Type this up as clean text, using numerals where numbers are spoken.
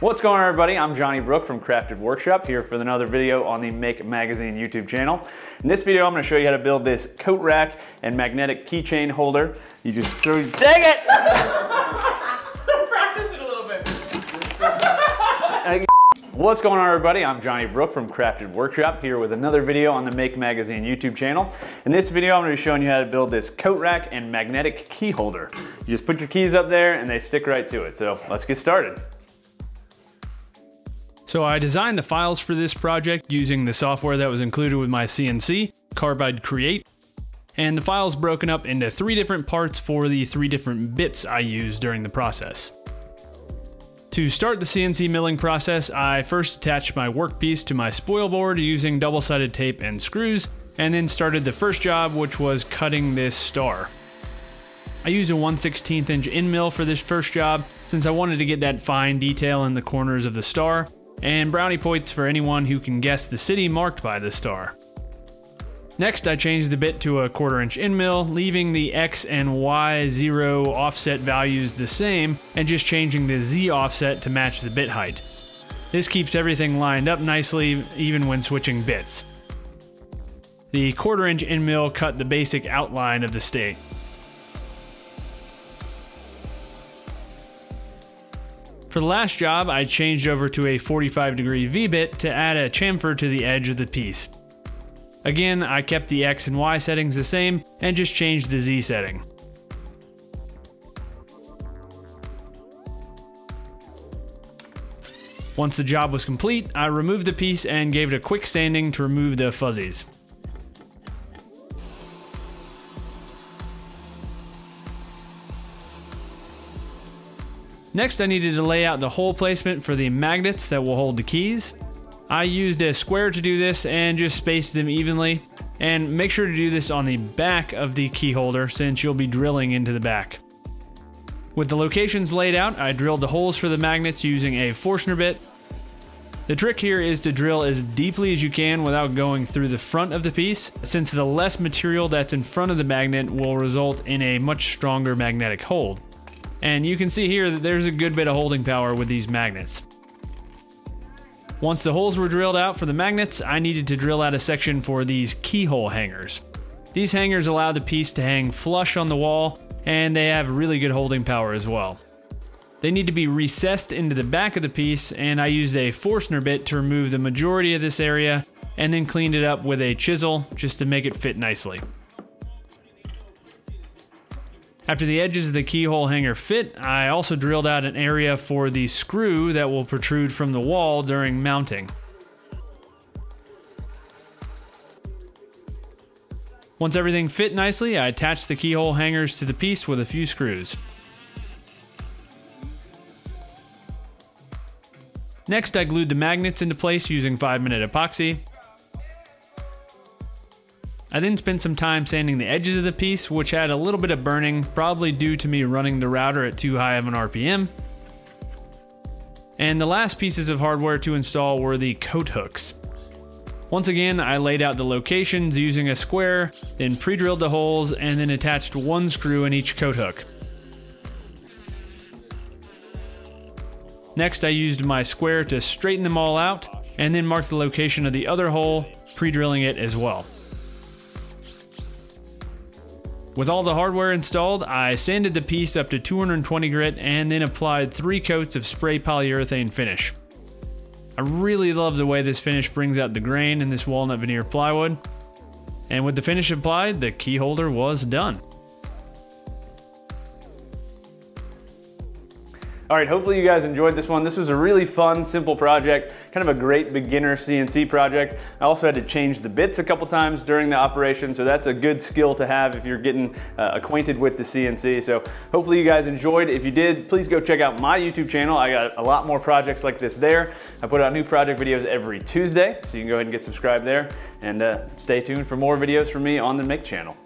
What's going on, everybody? I'm Johnny Brooke from Crafted Workshop, here for another video on the Make Magazine YouTube channel. In this video, I'm going to show you how to build this coat rack and magnetic keychain holder. You just throw, dang it! Practice it a little bit. What's going on, everybody? I'm Johnny Brooke from Crafted Workshop, here with another video on the Make Magazine YouTube channel. In this video, I'm going to be showing you how to build this coat rack and magnetic key holder. You just put your keys up there and they stick right to it. So let's get started. So I designed the files for this project using the software that was included with my CNC, Carbide Create, and the file's broken up into 3 different parts for the 3 different bits I used during the process. To start the CNC milling process, I first attached my workpiece to my spoil board using double-sided tape and screws, and then started the first job, which was cutting this star. I used a 1/16 inch end mill for this first job since I wanted to get that fine detail in the corners of the star, and brownie points for anyone who can guess the city marked by the star. Next, I changed the bit to a 1/4 inch end mill, leaving the X and Y 0 offset values the same and just changing the Z offset to match the bit height. This keeps everything lined up nicely even when switching bits. The 1/4 inch end mill cut the basic outline of the state. For the last job, I changed over to a 45-degree V-bit to add a chamfer to the edge of the piece. Again, I kept the X and Y settings the same and just changed the Z setting. Once the job was complete, I removed the piece and gave it a quick sanding to remove the fuzzies. Next, I needed to lay out the hole placement for the magnets that will hold the keys. I used a square to do this and just spaced them evenly. And make sure to do this on the back of the key holder since you'll be drilling into the back. With the locations laid out, I drilled the holes for the magnets using a Forstner bit. The trick here is to drill as deeply as you can without going through the front of the piece, since the less material that's in front of the magnet will result in a much stronger magnetic hold. And you can see here that there's a good bit of holding power with these magnets. Once the holes were drilled out for the magnets, I needed to drill out a section for these keyhole hangers. These hangers allow the piece to hang flush on the wall, and they have really good holding power as well. They need to be recessed into the back of the piece, and I used a Forstner bit to remove the majority of this area, and then cleaned it up with a chisel just to make it fit nicely. After the edges of the keyhole hanger fit, I also drilled out an area for the screw that will protrude from the wall during mounting. Once everything fit nicely, I attached the keyhole hangers to the piece with a few screws. Next, I glued the magnets into place using 5-minute epoxy. I then spent some time sanding the edges of the piece, which had a little bit of burning, probably due to me running the router at too high of an RPM. And the last pieces of hardware to install were the coat hooks. Once again, I laid out the locations using a square, then pre-drilled the holes, and then attached 1 screw in each coat hook. Next, I used my square to straighten them all out, and then mark the location of the other hole, pre-drilling it as well. With all the hardware installed, I sanded the piece up to 220 grit and then applied 3 coats of spray polyurethane finish. I really love the way this finish brings out the grain in this walnut veneer plywood. And with the finish applied, the key holder was done. All right, hopefully you guys enjoyed this one. This was a really fun, simple project, kind of a great beginner CNC project. I also had to change the bits a couple times during the operation, so that's a good skill to have if you're getting acquainted with the CNC. So hopefully you guys enjoyed. If you did, please go check out my YouTube channel. I got a lot more projects like this there. I put out new project videos every Tuesday, so you can go ahead and get subscribed there. And stay tuned for more videos from me on the Make channel.